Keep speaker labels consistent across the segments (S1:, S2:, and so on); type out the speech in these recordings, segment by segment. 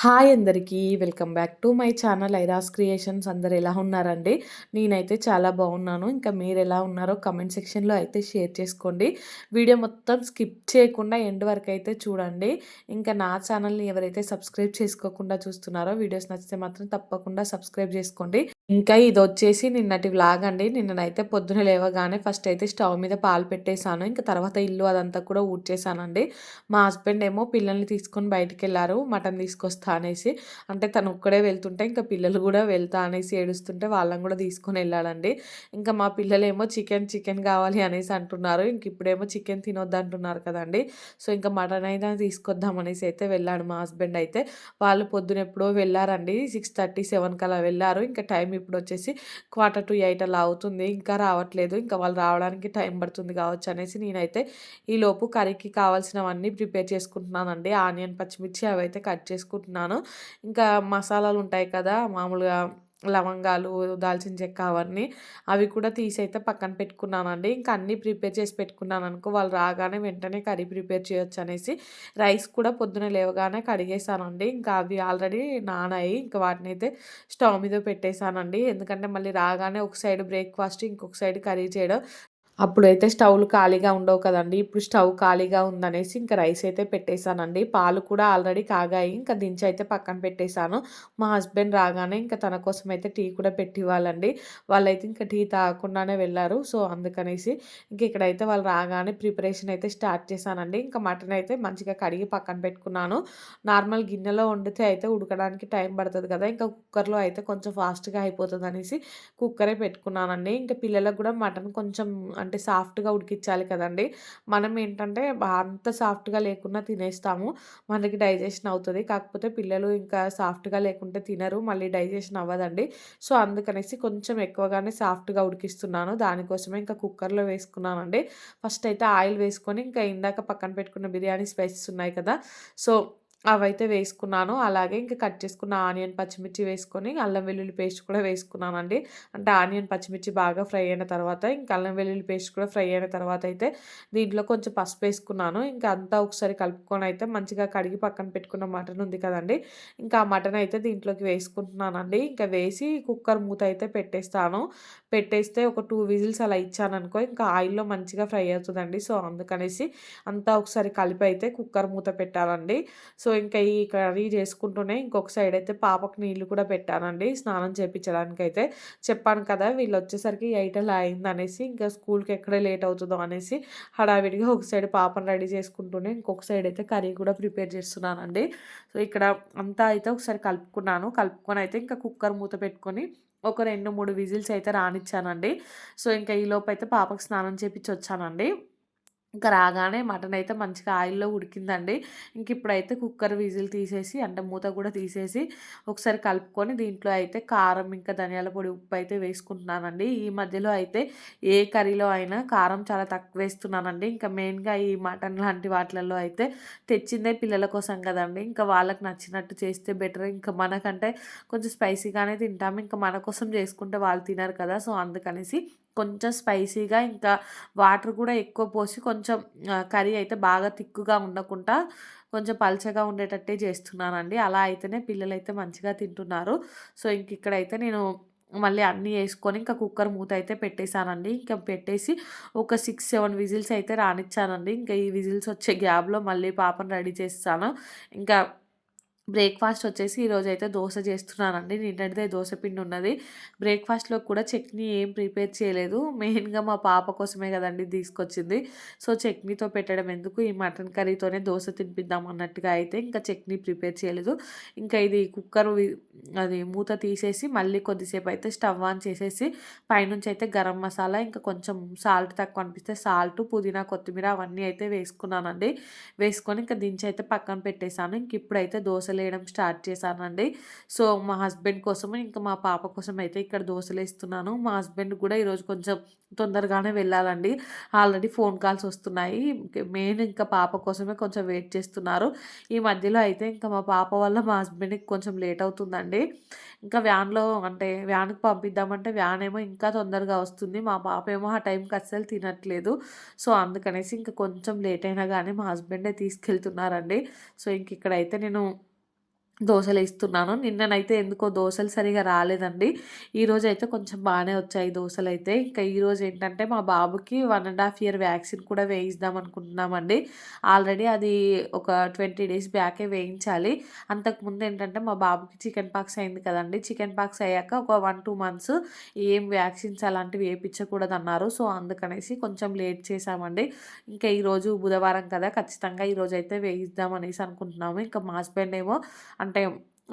S1: Hi అందరికీ welcome back to my channel Airas creations. అందరు ఎలా ఉన్నారండి? నేనైతే చాలా బాగున్నాను. ఇంకా మీరు ఎలా ఉన్నారో కమెంట్ సెక్షన్లో అయితే షేర్ చేసుకోండి. వీడియో మొత్తం స్కిప్ చేయకుండా ఎండ్ వరకు అయితే చూడండి. ఇంకా నా ఛానల్ని ఎవరైతే సబ్స్క్రైబ్ చేసుకోకుండా చూస్తున్నారో వీడియోస్ నచ్చితే మాత్రం తప్పకుండా సబ్స్క్రైబ్ చేసుకోండి. ఇంకా ఇది వచ్చేసి నిన్నటి వ్లాగ్ అండి. నిన్ననైతే పొద్దున లేవగానే ఫస్ట్ అయితే స్టవ్ మీద పాలు పెట్టేశాను. ఇంకా తర్వాత ఇల్లు అదంతా కూడా ఊడ్చేసానండి. మా హస్బెండ్ ఏమో పిల్లల్ని తీసుకొని బయటికి వెళ్ళారు మటన్ తీసుకొస్తా అనేసి. అంటే తను ఒక్కడే వెళ్తుంటే ఇంకా పిల్లలు కూడా వెళ్తా అనేసి ఏడుస్తుంటే వాళ్ళని కూడా తీసుకొని వెళ్ళాడండి. ఇంకా మా పిల్లలేమో చికెన్ కావాలి అనేసి అంటున్నారు. ఇంక ఇప్పుడేమో చికెన్ తినొద్దు అంటున్నారు కదండి. సో ఇంకా మటన్ అయినా తీసుకొద్దాం అనేసి అయితే వెళ్ళాడు మా హస్బెండ్ అయితే. వాళ్ళు పొద్దున ఎప్పుడో వెళ్ళారండి. 6:30, 7 అలా వెళ్ళారు. ఇంకా టైం ఇప్పుడు వచ్చేసి 7:45 అలా అవుతుంది. ఇంకా రావట్లేదు. ఇంకా వాళ్ళు రావడానికి టైం పడుతుంది కావచ్చు అనేసి నేనైతే ఈలోపు కర్రీకి కావాల్సినవన్నీ ప్రిపేర్ చేసుకుంటున్నానండి. ఆనియన్, పచ్చిమిర్చి అవైతే కట్ చేసుకుంటున్నాను. ఇంకా మసాలాలు ఉంటాయి కదా మామూలుగా లవంగాలు, దాల్చిన చెక్క అవన్నీ అవి కూడా తీసైతే పక్కన పెట్టుకున్నానండి. ఇంకా అన్నీ ప్రిపేర్ చేసి పెట్టుకున్నాను అనుకో వాళ్ళు రాగానే వెంటనే కర్రీ ప్రిపేర్ చేయొచ్చు అనేసి రైస్ కూడా పొద్దున లేవగానే కడిగేసానండి. ఇంకా అవి ఆల్రెడీ నానాయి. ఇంకా వాటినైతే స్టవ్ మీద పెట్టేశానండి. ఎందుకంటే మళ్ళీ రాగానే ఒక సైడ్ బ్రేక్‌ఫాస్ట్, ఇంకొక సైడ్ కర్రీ చేయడం. అప్పుడైతే స్టవ్‌లు ఖాళీగా ఉండవు కదండీ! ఇప్పుడు స్టవ్ ఖాళీగా ఉందనేసి ఇంక రైస్ అయితే పెట్టేశానండి. పాలు కూడా ఆల్రెడీ కాగాయి. ఇంక దించైతే పక్కన పెట్టేశాను. మా హస్బెండ్ రాగానే ఇంక తన కోసమయితే టీ కూడా పెట్టివ్వాలండి. వాళ్ళైతే ఇంక టీ తాగకుండానే వెళ్లారు. సో, అందుకనేసి ఇంక ఇక్కడైతే వాళ్ళు రాగానే ప్రిపరేషన్ అయితే స్టార్ట్ చేశానండి. ఇంక మటన్ అయితే మంచిగా కడిగి పక్కన పెట్టుకున్నాను. నార్మల్ గిన్నెలో వండితే అయితే ఉడకడానికి టైం పడతది కదా! ఇంకా కుక్కర్‌లో అయితే కొంచెం ఫాస్ట్‌గా అయిపోతదనేసి కుక్కరే పెట్టుకున్నానండి. ఇంక పిల్లలకు కూడా మటన్ కొంచెం అంటే సాఫ్ట్‌గా ఉడికిచ్చాలి కదండీ! మనం ఏంటంటే అంత సాఫ్ట్‌గా లేకున్నా తినేస్తాము. మనకి డైజెషన్ అవుతది. కాకపోతే పిల్లలు ఇంకా సాఫ్ట్‌గా లేకుంటే తినరు. మళ్ళీ డైజెషన్ అవ్వదండి. సో, అందుకనేసి కొంచెం ఎక్కువగానే సాఫ్ట్‌గా ఉడికిస్తున్నాను. దానికోసమే ఇంకా కుక్కర్‌లో వేసుకున్నానండి. ఫస్ట్ అయితే ఆయిల్ వేసుకొని ఇంకా ఇందాక పక్కన పెట్టుకున్న బిర్యానీ స్పైసెస్ ఉన్నాయి కదా! సో, అవైతే వేసుకున్నాను. అలాగే ఇంకా కట్ చేసుకున్న ఆనియన్, పచ్చిమిర్చి వేసుకొని అల్లం వెల్లుల్లి పేస్ట్ కూడా వేసుకున్నానండి. అంటే ఆనియన్, పచ్చిమిర్చి బాగా ఫ్రై అయిన తర్వాత ఇంకా అల్లం వెల్లుల్లి పేస్ట్ కూడా ఫ్రై అయిన తర్వాత అయితే దీంట్లో కొంచెం పసుపేసుకున్నాను. ఇంకా అంతా ఒకసారి కలుపుకొని అయితే మంచిగా కడిగి పక్కన పెట్టుకున్న మటన్ ఉంది కదండీ! ఇంకా ఆ మటన్ అయితే దీంట్లోకి వేసుకుంటున్నానండి. ఇంకా వేసి కుక్కర్ మూత అయితే పెట్టేస్తాను. పెట్టేస్తే ఒక 2 విజిల్స్ అలా ఇచ్చాననుకో ఇంకా ఆయిల్‌లో మంచిగా ఫ్రై అవుతదండి. సో, అందుకనేసి అంతా ఒకసారి కలిపి అయితే కుక్కర్ మూత పెట్టాలండి. సో, ఇంకా ఈ కర్రీ చేసుకుంటూనే ఇంకొక సైడ్ అయితే పాపకు నీళ్ళు కూడా పెట్టానండి స్నానం చేపించడానికైతే. చెప్పాను కదా! వీళ్ళొచ్చేసరికి 8 అలా అయిందనేసి, ఇంకా స్కూల్‌కి ఎక్కడ లేట్ అవుతదో అనేసి హడావిడిగా ఒక సైడ్ పాపను రెడీ చేసుకుంటూనే, ఇంకొక సైడ్ అయితే కర్రీ కూడా ప్రిపేర్ చేస్తున్నానండి. సో, ఇక్కడ అంతా అయితే ఒకసారి కలుపుకున్నాను. కలుపుకొనైతే ఇంకా కుక్కర్ మూత పెట్టుకొని ఒక 2, 3 విజిల్స్ అయితే రానిచ్చానండి. సో, ఇంకా ఈలోపైతే పాపకు స్నానం చేపిచ్చొచ్చానండి. ఇంక రాగానే మటనయితే మంచిగా ఆయిల్‌లో ఉడికిందండి. ఇంకిప్పుడైతే కుక్కర్ విజిల్ తీసేసి అంటే మూత గూడా తీసేసి ఒకసారి కలుపుకొని దీంట్లో అయితే కారం, ఇంకా ధనియాల పొడి, ఉప్పయితే వేసుకుంటున్నానండి. ఈ మధ్యలో అయితే ఏ కర్రీలో అయినా కారం చాలా తక్కువేస్తున్నానండి. ఇంకా మెయిన్‌గా ఈ మటన్ లాంటి వాటిలల్లో అయితే తెచ్చిందే పిల్లల కోసం గదండీ! ఇంకా వాళ్ళకి నచ్చినట్టు చేస్తే బెటర్. ఇంకా మనకంటే కొంచెం స్పైసీగానే తింటాము. ఇంకా మన కోసం జేసుకుంటే వాళ్ళు తినరు కదా! సో, అందుకనేసి కొంచెం స్పైసీగా ఇంకా వాటర్ కూడా ఎక్కువ పోసి కొంచెం కర్రీ అయితే బాగా థిక్‌గా ఉండకుండా కొంచెం పల్చగా ఉండేటట్టే చేస్తున్నానండి. అలా అయితేనే పిల్లలైతే మంచిగా తింటున్నారు. సో, ఇక్కడైతే నేను మళ్ళీ అన్నీ యేసుకొని ఇంకా కుక్కర్ మూత అయితే పెట్టేసానండి. ఇంకా పెట్టేసి ఒక 6, 7 విజిల్స్ అయితే రానిచ్చానండి. ఇంకా ఈ విజిల్స్ వచ్చే గ్యాప్‌లో మళ్ళీ పాపను రెడీ చేసేసాను. ఇంకా బ్రేక్‌ఫాస్ట్ వచ్చేసి ఈరోజైతే దోస చేస్తున్నానండి. నిన్నటిదే దోస పిండున్నది. బ్రేక్‌ఫాస్ట్‌లో కూడా చట్నీ ఏం ప్రిపేర్ చేయలేదు. మెయిన్‌గా మా పాప కోసమే గదండీ తీసుకొచ్చింది. సో, చట్నీతో పెట్టడం ఎందుకు, ఈ మటన్ కర్రీతోనే దోస తినిపిద్దాం అన్నట్టుగా అయితే ఇంకా చట్నీ ప్రిపేర్ చేయలేదు. ఇంకా ఇది అది మూత తీసేసి మళ్ళీ కొద్దిసేపు అయితే స్టవ్ ఆన్ చేసేసి పైనుంచి అయితే గరం మసాలా, ఇంకా కొంచెం సాల్ట్ తక్కువ అనిపిస్తే సాల్టు, పుదీనా, కొత్తిమీర అవన్నీ అయితే వేసుకున్నానండి. వేసుకొని ఇంకా దించైతే పక్కన పెట్టేసాను. ఇప్పుడైతే దోసలేయడం స్టార్ట్ చేశానండి. సో, మా హస్బెండ్ కోసము, ఇంకా మా పాప కోసం అయితే ఇక్కడ దోసలేస్తున్నాను. మా హస్బెండ్ కూడా ఈరోజు కొంచెం తొందరగానే వెళ్ళాలండి. ఆల్రెడీ ఫోన్ కాల్స్ వస్తున్నాయి. మెయిన్ ఇంకా పాప కోసమే కొంచెం వెయిట్ చేస్తున్నారు. ఈ మధ్యలో అయితే ఇంకా మా పాప వల్ల మా హస్బెండ్‌కి కొంచెం లేట్ అవుతుందండి. ఇంకా వ్యాన్‌లో అంటే వ్యాన్‌కి పంపిద్దామంటే వ్యాన్ ఏమో ఇంకా తొందరగా వస్తుంది. మా పాప ఏమో ఆ టైంకి అస్సలు తినట్లేదు. సో, అందుకనేసి ఇంక కొంచెం లేట్ అయినా గానీ మా హస్బెండే తీసుకెళ్తున్నారండి. సో, ఇక్కడైతే నేను దోసలేస్తున్నాను. నిన్ననైతే ఎందుకో దోసలు సరిగ్గా రాలేదండి. ఈరోజైతే కొంచెం బానే వచ్చాయి దోసలైతే. ఇంకా ఈరోజు ఏంటంటే మా బాబుకి 1½ ఇయర్ వ్యాక్సిన్ కూడా వేయిద్దాం అనుకుంటున్నామండి. ఆల్రెడీ అది ఒక 20 డేస్ బ్యాకే వేయించాలి. అంతకుముందు ఏంటంటే మా బాబుకి చికెన్ పాక్స్ అయింది కదండీ! చికెన్ పాక్స్ అయ్యాక ఒక 1, 2 మంత్స్ ఏం వ్యాక్సిన్స్ అలాంటివి ఏపించకూడదన్నారు. సో, అందుకనేసి కొంచెం లేట్ చేశామండి. ఇంకా ఈరోజు బుధవారం కదా! ఖచ్చితంగా ఈరోజైతే వేయిద్దాం అనేసి అనుకుంటున్నాము. ఇంకా మా హస్బెండ్ ఏమో అంటే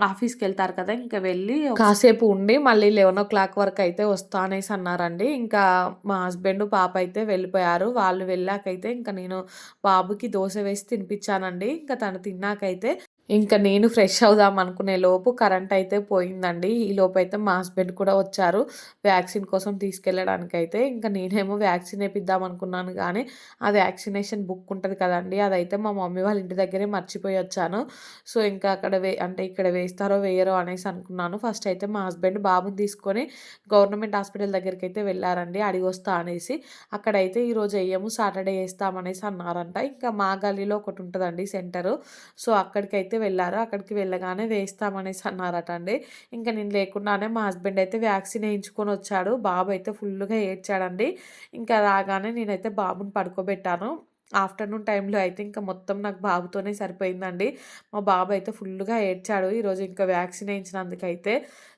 S1: ఆఫీస్‌కెళ్తారు కదా! ఇంక వెళ్ళి కాసేపు ఉండి మళ్ళీ 11:00 వరకైతే వస్తా అనేసి అన్నారండి. ఇంకా మా హస్బెండ్, పాప అయితే వెళ్ళిపోయారు. వాళ్ళు వెళ్ళాకైతే ఇంక నేను బాబుకి దోస వేసి తినిపించానండి. ఇంక తను తిన్నాకైతే ఇంక నేను ఫ్రెష్ అవుదాం అనుకునే లోపు కరెంట్ అయితే పోయిందండి. ఈ లోపైతే మా హస్బెండ్ కూడా వచ్చారు వ్యాక్సిన్ కోసం తీసుకెళ్ళడానికైతే. ఇంక నేనేమో వ్యాక్సిన్ ఏపిద్దాం అనుకున్నాను గానీ, ఆ వ్యాక్సినేషన్ బుక్ ఉంటది కదండీ! అదైతే మా మమ్మీ వాళ్ళ ఇంటి దగ్గరే మర్చిపోయి వచ్చాను. సో, ఇంకా అక్కడ అంటే ఇక్కడ వేస్తారో వేయరో అనేసి అనుకున్నాను. ఫస్ట్ అయితే మా హస్బెండ్ బాబుని తీసుకొని గవర్నమెంట్ హాస్పిటల్ దగ్గరికైతే వెళ్లారండి అడిగొస్తా అనేసి. అక్కడైతే ఈరోజు ఎయ్యము సాటర్డే ఏస్తామనేసి అన్నారంట. ఇంకా మా గల్లీలో ఒకటి ఉంటదండి సెంటరు. సో, అక్కడికైతే వెళ్లారు. అక్కడికి వెళ్ళగానే వేస్తామనేసి అన్నారట అండి. ఇంక నేను లేకుండానే మా హస్బెండ్ అయితే వ్యాక్సిన్ ఏయించుకొని వచ్చాడు. బాబు అయితే ఫుల్లుగా ఏడ్చాడండి. ఇంకా రాగానే నేనైతే బాబుని పడుకోబెట్టాను. ఆఫ్టర్‌నూన్ టైంలో అయితే ఇంకా మొత్తం నాకు బాబుతోనే సరిపోయిందండి. మా బాబు అయితే ఫుల్లుగా ఏడ్చాడు. ఈరోజు ఇంకా వ్యాక్సిన్ ఏయించినందుకైతే.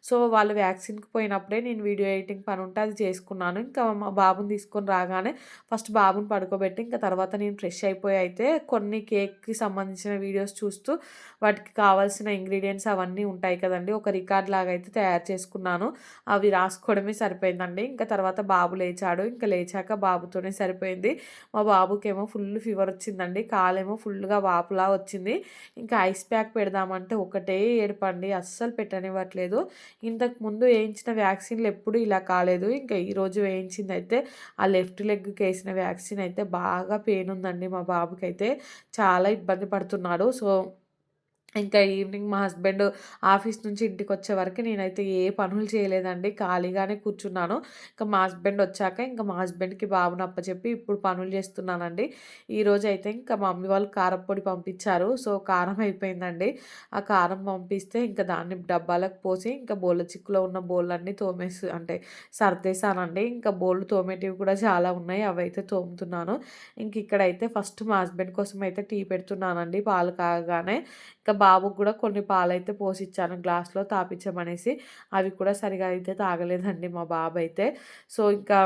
S1: సో, వాళ్ళు వ్యాక్సిన్‌కి పోయినప్పుడే నేను వీడియో ఎడిటింగ్ పనుంటే అది చేసుకున్నాను. ఇంకా మా బాబుని తీసుకొని రాగానే ఫస్ట్ బాబుని పడుకోబెట్టి, ఇంకా తర్వాత నేను ఫ్రెష్ అయిపోయి అయితే కొన్ని కేక్‌కి సంబంధించిన వీడియోస్ చూస్తూ వాటికి కావాల్సిన ఇంగ్రీడియెంట్స్ అవన్నీ ఉంటాయి కదండీ! ఒక రికార్డ్ లాగా అయితే తయారు చేసుకున్నాను. అవి రాసుకోవడమే సరిపోయిందండి. ఇంకా తర్వాత బాబు లేచాడు. ఇంకా లేచాక బాబుతోనే సరిపోయింది. మా బాబుకేమో ఫుల్ ఫీవర్ వచ్చిందండి. కాలేమో ఫుల్‌గా వాపులా వచ్చింది. ఇంకా ఐస్ ప్యాక్ పెడదామంటే ఒకటే ఏడుపండి. అస్సలు పెట్టనివ్వట్లేదు. ఇంతకుముందు వేయించిన వ్యాక్సిన్‌లు ఎప్పుడు ఇలా కాలేదు. ఇంకా ఈరోజు వేయించిందయితే ఆ లెఫ్ట్ లెగ్‌కేసిన వ్యాక్సిన్ అయితే బాగా పెయిన్ ఉందండి మా బాబుకైతే. చాలా ఇబ్బంది పడుతున్నాడు. సో, ఇంకా ఈవినింగ్ మా హస్బెండ్ ఆఫీస్ నుంచి ఇంటికొచ్చే వరకు నేనైతే ఏ పనులు చేయలేదండి. ఖాళీగానే కూర్చున్నాను. ఇంకా మా హస్బెండ్ వచ్చాక ఇంకా మా హస్బెండ్‌కి బాబుని అప్పచెప్పి ఇప్పుడు పనులు చేస్తున్నానండి. ఈరోజైతే ఇంకా మా మమ్మీ వాళ్ళు కారప్పొడి పంపించారు. సో, కారం అయిపోయిందండి. ఆ కారం పంపిస్తే ఇంకా దాన్ని డబ్బాలకు పోసి ఇంకా బోళ్ళ చిక్కులో ఉన్న బోళ్ళన్నీ అంటే సర్దేశానండి. ఇంకా బోళ్ళు తోమేటివి కూడా చాలా ఉన్నాయి. అవైతే తోముతున్నాను. ఇంక ఇక్కడైతే ఫస్ట్ మా హస్బెండ్ కోసం అయితే టీ పెడుతున్నానండి పాలు కాగగానే. ఇంకా బాబుకి కూడా కొన్ని పాలైతే పోసిచ్చాను గ్లాస్‌లో తాపిచ్చమనేసి. అవి కూడా సరిగా అయితే తాగలేదండి మా బాబైతే. సో, ఇంకా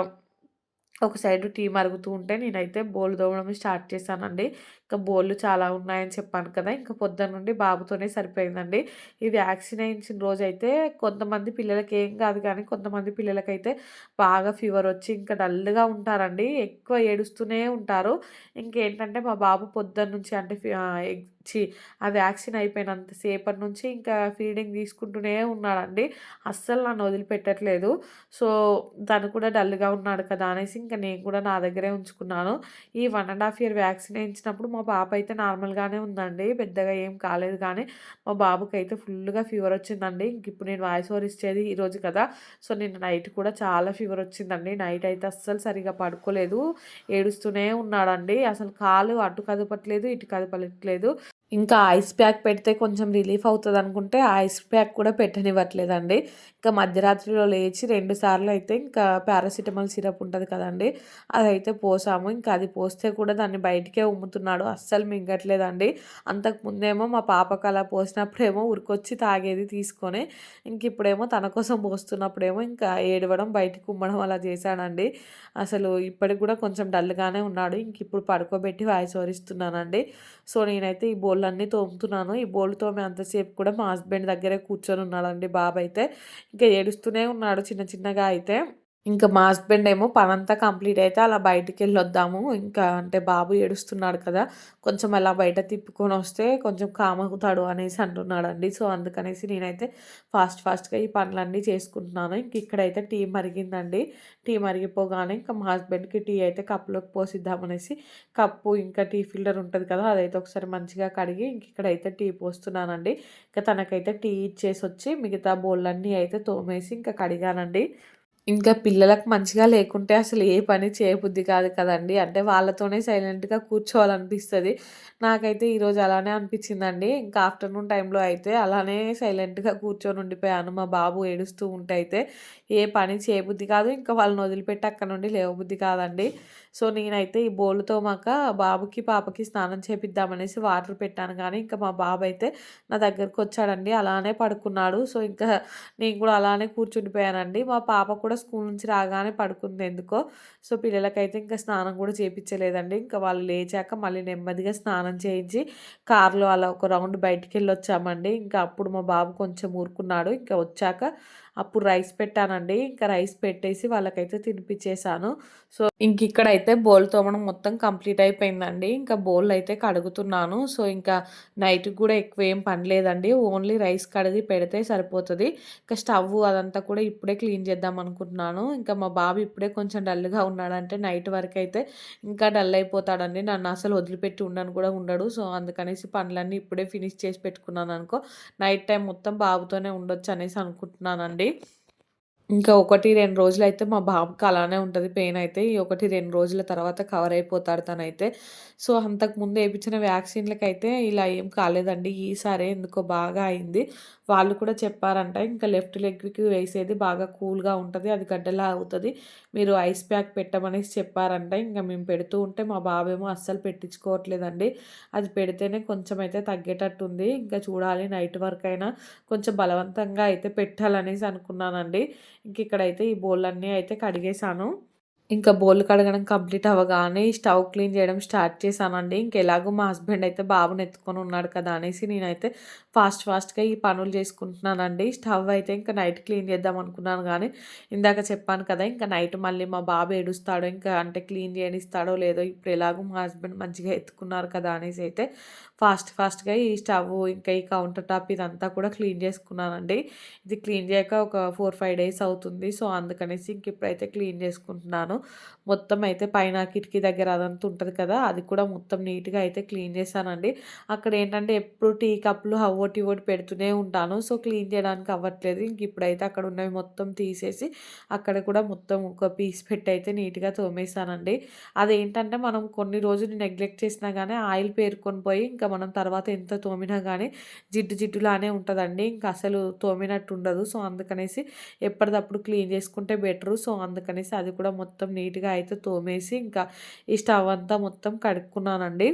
S1: ఒక సైడు టీ మరుగుతూ ఉంటే నేనైతే బోళ్ళు తోమడం స్టార్ట్ చేశానండి. ఇంకా బోళ్ళు చాలా ఉన్నాయని చెప్పాను కదా! ఇంక పొద్దున్నుండి బాబుతోనే సరిపోయిందండి. ఈ వ్యాక్సిన్ ఏయించిన రోజైతే కొంతమంది పిల్లలకి ఏం కాదు కానీ, కొంతమంది పిల్లలకైతే బాగా ఫీవరొచ్చి ఇంకా డల్‌గా ఉంటారండి. ఎక్కువ ఏడుస్తూనే ఉంటారు. ఇంకేంటంటే మా బాబు పొద్దున్నుంచి అంటే ఆ వ్యాక్సిన్ అయిపోయినంత సేపటి నుంచి ఇంకా ఫీడింగ్ తీసుకుంటూనే ఉన్నాడండి. అస్సలు నన్ను వదిలిపెట్టట్లేదు. సో, తను కూడా డల్‌గా ఉన్నాడు కదా! అనేసి ఇంక నేను కూడా నా దగ్గరే ఉంచుకున్నాను. ఈ 1½ ఇయర్ వ్యాక్సిన్ ఏయించినప్పుడు మా పాప అయితే నార్మల్‌గానే ఉందండి. పెద్దగా ఏం కాలేదు కానీ, మా బాబుకైతే ఫుల్లుగా ఫీవరొచ్చిందండి. ఇంకిప్పుడు నేను వాయిస్ ఓవర్ ఇచ్చేది ఈరోజు కదా! సో, నిన్న నైట్ కూడా చాలా ఫీవరొచ్చిందండి. నైట్ అయితే అస్సలు సరిగ్గా పడుకోలేదు. ఏడుస్తూనే ఉన్నాడండి. అసలు కాలు అటు కదపట్లేదు, ఇటు కదపట్లేదు. ఇంకా ఐస్ ప్యాక్ పెడితే కొంచెం రిలీఫ్ అవుతదనుకుంటే, ఆ ఐస్ ప్యాక్ కూడా పెట్టనివ్వట్లేదండి. ఇంకా మధ్యరాత్రిలో లేచి 2 సార్లు అయితే ఇంకా పారాసిటమాల్ సిరప్ ఉంటది కదండీ! అదైతే పోసాము. ఇంకా అది పోస్తే కూడా దాన్ని బయటికే ఉమ్ముతున్నాడు. అస్సలు మింగట్లేదండి. అంతకుముందేమో మా పాపకు అలా పోసినప్పుడేమో ఉరికొచ్చి తాగేది తీసుకొని. ఇంకిప్పుడేమో తన కోసం పోస్తున్నప్పుడేమో ఇంకా ఏడవడం, బయటికి ఉమ్మడం అలా చేశాడండి. అసలు ఇప్పటికి కూడా కొంచెం డల్‌గానే ఉన్నాడు. ఇంకిప్పుడు పడుకోబెట్టి వాయిస్ ఓవర్ ఇస్తున్నానండి. సో, నేనైతే ఈ బోళ్ళన్నీ తోముతున్నాను. ఈ బోళ్ళు తోమేంతసేపు కూడా మా హస్బెండ్ దగ్గరే కూర్చొనున్నాడండి బాబైతే. ఇంకా ఏడుస్తూనే ఉన్నాడు చిన్న చిన్నగా అయితే. ఇంకా మా హస్బెండ్ ఏమో పనంతా కంప్లీట్ అయితే అలా బయటికెళ్ళొద్దాము. ఇంకా అంటే బాబు ఏడుస్తున్నాడు కదా! కొంచెం అలా బయట తిప్పుకొనొస్తే కొంచెం కామ్ అవుతాడు అనేసి అంటున్నాడండి. సో, అందుకనేసి నేనైతే ఫాస్ట్‌గా ఈ పనులన్నీ చేసుకుంటున్నాను. ఇంక ఇక్కడైతే టీ మరిగిందండి. టీ మరిగిపోగానే ఇంకా మా హస్బెండ్‌కి టీ అయితే కప్‌లోకి పోసిద్దామనేసి కప్పు ఇంకా టీ ఫిల్టర్ ఉంటది కదా! అదైతే ఒకసారి మంచిగా కడిగి ఇంక ఇక్కడైతే టీ పోస్తున్నానండి. ఇంక తనకైతే టీ ఇచ్చేసొచ్చి మిగతా బోళ్ళన్నీ అయితే తోమేసి ఇంకా కడిగానండి. ఇంకా పిల్లలకు మంచిగా లేకుంటే అసలు ఏ పని చేయబుద్ధి కాదు కదండీ. అంటే వాళ్ళతోనే సైలెంట్‌గా కూర్చోవాలనిపిస్తది. నాకైతే ఈరోజు అలానే అనిపించిందండి. ఇంకా ఆఫ్టర్‌నూన్ టైంలో అయితే అలానే సైలెంట్‌గా కూర్చొని ఉండిపోయాను. మా బాబు ఏడుస్తూ ఉంటే అయితే ఏ పని చేయబుద్ధి కాదు. ఇంకా వాళ్ళని వదిలిపెట్టి అక్కడ నుండి లేవబుద్ధి కాదండి. సో, నేనైతే ఈ బోళ్ళు తోమాక బాబుకి, పాపకి స్నానం చేపిద్దామనేసి వాటర్ పెట్టాను గానీ, ఇంకా మా బాబైతే నా దగ్గరకొచ్చాడండి. అలానే పడుకున్నాడు. సో, ఇంకా నేను కూడా అలానే కూర్చుండిపోయానండి. మా పాప కూడా స్కూల్ నుంచి రాగానే పడుకుంది ఎందుకో. సో, పిల్లలకైతే ఇంకా స్నానం కూడా చేపిచ్చలేదండి. ఇంకా వాళ్ళు లేచాక మళ్ళీ నెమ్మదిగా స్నానం చేయించి కార్‌లో అలా ఒక రౌండ్ బయటికెళ్ళొచ్చామండి. ఇంకా అప్పుడు మా బాబు కొంచెం ఊరుకున్నాడు. ఇంకా వచ్చాక అప్పుడు రైస్ పెట్టానండి. ఇంకా రైస్ పెట్టేసి వాళ్ళకైతే తినిపిచ్చేసాను. సో, ఇంకిక్కడైతే బోళ్ళు తోమడం మొత్తం కంప్లీట్ అయిపోయిందండి. ఇంకా బోళ్ళయితే కడుగుతున్నాను. సో, ఇంకా నైట్‌కి గూడా ఎక్కువేం పని లేదండి. ఓన్లీ రైస్ కడిగి పెడితే సరిపోతది. ఇంకా స్టవ్వు అదంతా కూడా ఇప్పుడే క్లీన్ చేద్దాం అనుకుంటున్నాను. ఇంకా మా బాబు ఇప్పుడే కొంచెం డల్‌గా ఉన్నాడంటే నైట్ వరకైతే ఇంకా డల్ అయిపోతాడండి. నన్ను అసలు వదిలిపెట్టి ఉండను కూడా ఉండడు. సో, అందుకనేసి పనులన్నీ ఇప్పుడే ఫినిష్ చేసి పెట్టుకున్నాననుకో, నైట్ టైమ్ మొత్తం బాబుతోనే ఉండొచ్చనేసి అనుకుంటున్నానండి. ఇంకా 1, 2 రోజులైతే మా బాబుకి అలానే ఉంటది పెయినయితే. ఈ 1, 2 రోజుల తర్వాత కవర్ అయిపోతాడు తనైతే. సో, అంతకుముందు ఏపిచ్చిన వ్యాక్సిన్‌లకైతే ఇలా ఏం కాలేదండి. ఈసారే ఎందుకో బాగా అయింది. వాళ్ళు కూడా చెప్పారంట, ఇంకా లెఫ్ట్ లెగ్‌కి వేసేది బాగా కూల్‌గా ఉంటది. అది గడ్డలా అవుతది. మీరు ఐస్ ప్యాక్ పెట్టమనేసి చెప్పారంట. ఇంక మేము పెడుతూ ఉంటే మా బాబేమో అస్సలు పెట్టించుకోవట్లేదండి. అది పెడితేనే కొంచెం అయితే తగ్గేటట్టుంది. ఇంకా చూడాలి నైట్ వరకైనా కొంచెం బలవంతంగా అయితే పెట్టాలనేసి అనుకున్నానండి. ఇంకిక్కడైతే ఈ బోళ్ళన్నీ అయితే కడిగేశాను. ఇంకా బోళ్ళు కడగడం కంప్లీట్ అవ్వగానే ఈ స్టవ్ క్లీన్ చేయడం స్టార్ట్ చేశానండి. ఇంకెలాగో మా హస్బెండ్ అయితే బాబుని ఎత్తుకొని ఉన్నాడు కదా అనేసి నేనైతే ఫాస్ట్‌గా ఈ పనులు చేసుకుంటున్నానండి. స్టవ్ అయితే ఇంకా నైట్ క్లీన్ చేద్దాం అనుకున్నాను గానీ, ఇందాక చెప్పాను కదా! ఇంకా నైట్ మళ్ళీ మా బాబు ఏడుస్తాడో, ఇంకా అంటే క్లీన్ చేయనిస్తాడో లేదో, ఇప్పుడు ఎలాగో మా హస్బెండ్ మంచిగా ఎత్తుకున్నారు కదా అనేసి అయితే ఫాస్ట్‌గా ఈ స్టవ్ ఇంకా ఈ కౌంటర్ టాప్ ఇదంతా కూడా క్లీన్ చేసుకున్నానండి. ఇది క్లీన్ చేయక ఒక 4, 5 డేస్ అవుతుంది. సో, అందుకనేసి ఇప్పుడైతే క్లీన్ చేసుకుంటున్నాను. మొత్తం అయితే పైన కిటికీ దగ్గర అదంతా ఉంటది కదా! అది కూడా మొత్తం నీట్‌గా అయితే క్లీన్ చేశానండి. అక్కడేంటంటే ఎప్పుడు టీ కప్పులు అవ్వోటి ఇవ్వోటి పెడుతూనే ఉంటాను. సో, క్లీన్ చేయడానికి అవ్వట్లేదు. ఇప్పుడైతే అక్కడ ఉన్నవి మొత్తం తీసేసి అక్కడ కూడా మొత్తం ఒక పీస్ పెట్టయితే నీట్‌గా తోమేశానండి. అదేంటంటే మనం కొన్ని రోజులు నెగ్లెక్ట్ చేసినా గానీ ఆయిల్ పేరుకొని పోయి ఇంకా మనం తర్వాత ఎంత తోమినా గానీ జిడ్డులానే ఉంటదండి. ఇంక అసలు తోమినట్టు ఉండదు. సో, అందుకనేసి ఎప్పటిదప్పుడు క్లీన్ చేసుకుంటే బెటరు. సో, అందుకనేసి అది కూడా మొత్తం నీట్‌గా అయితే తోమేసి ఇంకా ఈ స్టవ్ అంతా మొత్తం కడుక్కున్నానండి.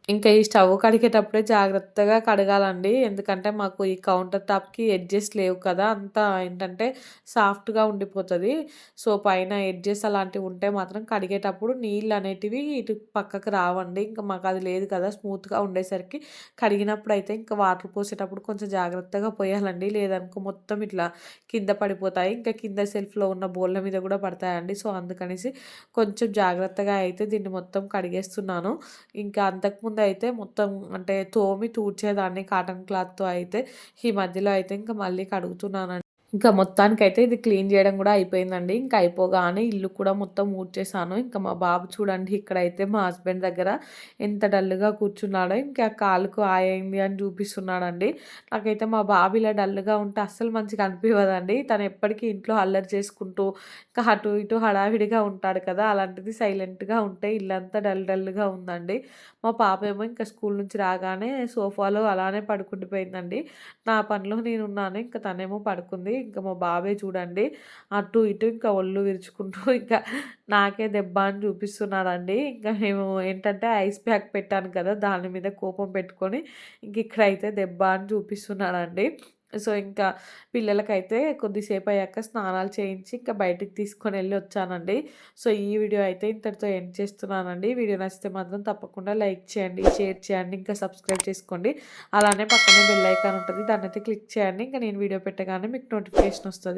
S1: ఇంకా ఈ స్టవ్ కడిగేటప్పుడే జాగ్రత్తగా కడగాలండి. ఎందుకంటే మాకు ఈ కౌంటర్ టాప్‌కి ఎడ్జెస్ లేవు కదా! అంతా ఏంటంటే సాఫ్ట్‌గా ఉండిపోతది. సో, పైన ఎడ్జెస్ అలాంటివి ఉంటే మాత్రం కడిగేటప్పుడు నీళ్ళనేటివి ఇటు పక్కకు రావండి. ఇంకా మాకది లేదు కదా! స్మూత్‌గా ఉండేసరికి కడిగినప్పుడైతే ఇంకా వాటర్ పోసేటప్పుడు కొంచెం జాగ్రత్తగా పోయాలండి. లేదనుకో మొత్తం ఇట్లా కింద పడిపోతాయి. ఇంకా కింద సెల్ఫ్‌లో ఉన్న బోళ్ళ మీద కూడా పడతాయండి. సో, అందుకనేసి కొంచెం జాగ్రత్తగా అయితే దీన్ని మొత్తం కడిగేస్తున్నాను. ఇంకా అంతకుముందయితే మొత్తం అంటే తోమి తూడ్చేదాన్ని కాటన్ క్లాత్‌తో అయితే. ఈ మధ్యలో అయితే ఇంక మళ్ళీ కడుగుతున్నానండి. ఇంకా మొత్తానికైతే ఇది క్లీన్ చేయడం గూడా అయిపోయిందండి. ఇంకా అయిపోగానే ఇల్లు కూడా మొత్తం ఊడ్చేసాను. ఇంకా మా బాబు చూడండి ఇక్కడైతే మా హస్బెండ్ దగ్గర ఎంత డల్‌గా కూర్చున్నాడో, ఇంకా కాలుకు ఆయింది అని చూపిస్తున్నాడండి. నాకైతే మా బాబు ఇలా డల్‌గా ఉంటే అస్సలు మంచిగా అనిపివ్వదండి. తను ఎప్పటికీ ఇంట్లో అల్లరి చేసుకుంటూ, ఇంకా అటు ఇటు హడావిడిగా ఉంటాడు కదా! అలాంటిది సైలెంట్‌గా ఉంటే ఇల్లంతా డల్‌గా ఉందండి. మా పాపేమో ఇంకా స్కూల్ నుంచి రాగానే సోఫాలో అలానే పడుకుండిపోయిందండి. నా పనిలో నేనున్నాను. ఇంక తనేమో పడుకుంది. ఇంక మా బాబే చూడండి అటు ఇటు ఇంకా ఒళ్ళు విరుచుకుంటూ ఇంకా నాకే దెబ్బ అని చూపిస్తున్నాడండి. ఇంకా నేను ఏంటంటే ఐస్ ప్యాక్ పెట్టాను కదా! దాని మీద కోపం పెట్టుకొని ఇక్కడైతే దెబ్బ అని చూపిస్తున్నాడండి. సో, ఇంకా పిల్లలకైతే కొద్దిసేపయ్యాక స్నానాలు చేయించి ఇంకా బయటికి తీసుకొనెళ్ళి వచ్చానండి. సో, ఈ వీడియో అయితే ఇంతటితో ఎండ్ చేస్తున్నానండి. వీడియో నచ్చితే మాత్రం తప్పకుండా లైక్ చేయండి, షేర్ చేయండి, ఇంకా సబ్స్క్రైబ్ చేసుకోండి. అలానే పక్కనే బెల్ ఐకాన్ ఉంటది. దాన్నైతే క్లిక్ చేయండి. ఇంక నేను వీడియో పెట్టగానే మీకు నోటిఫికేషన్ వస్తది.